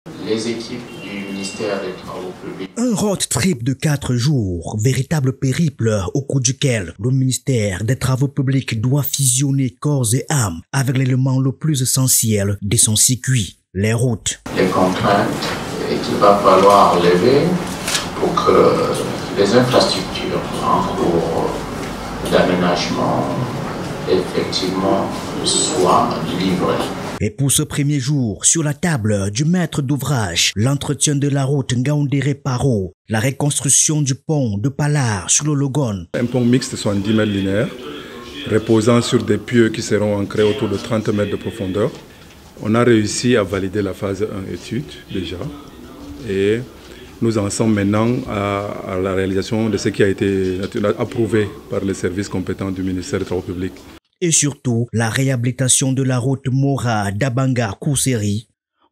Les équipes du ministère des Travaux publics. Un road trip de 4 jours, véritable périple au cours duquel le ministère des Travaux publics doit fusionner corps et âme avec l'élément le plus essentiel de son circuit, les routes. Les contraintes qu'il va falloir lever pour que les infrastructures en cours d'aménagement effectivement soient livrées. Et pour ce premier jour, sur la table du maître d'ouvrage, l'entretien de la route Ngaoundéré-Paro, la reconstruction du pont de Palar sur le Logone. Un pont mixte de 70 mètres linéaires, reposant sur des pieux qui seront ancrés autour de 30 mètres de profondeur. On a réussi à valider la phase 1 étude déjà. Et nous en sommes maintenant à la réalisation de ce qui a été approuvé par les services compétents du ministère des Travaux publics. Et surtout, la réhabilitation de la route Mora-Dabanga-Kousseri,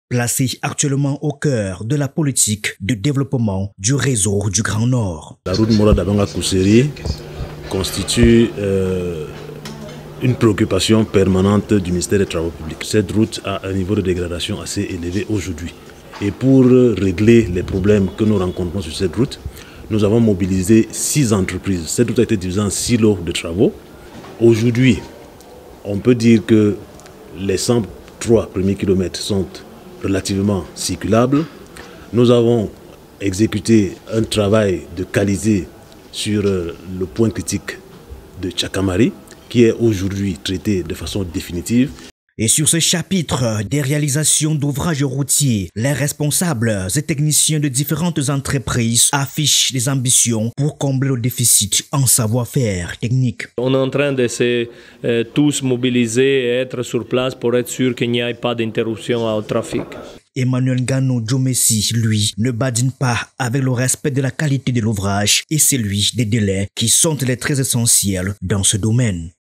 placée actuellement au cœur de la politique de développement du réseau du Grand Nord. La route Mora-Dabanga-Kousseri constitue une préoccupation permanente du ministère des Travaux publics. Cette route a un niveau de dégradation assez élevé aujourd'hui. Et pour régler les problèmes que nous rencontrons sur cette route, nous avons mobilisé 6 entreprises. Cette route a été divisée en 6 lots de travaux. Aujourd'hui, on peut dire que les 103 premiers kilomètres sont relativement circulables. Nous avons exécuté un travail de qualité sur le point critique de Tchakamari, qui est aujourd'hui traité de façon définitive. Et sur ce chapitre des réalisations d'ouvrages routiers, les responsables et techniciens de différentes entreprises affichent des ambitions pour combler le déficit en savoir-faire technique. On est en train de se tous mobiliser et être sur place pour être sûr qu'il n'y ait pas d'interruption au trafic. Emmanuel Gano Djomessi, lui, ne badine pas avec le respect de la qualité de l'ouvrage et celui des délais qui sont les très essentiels dans ce domaine.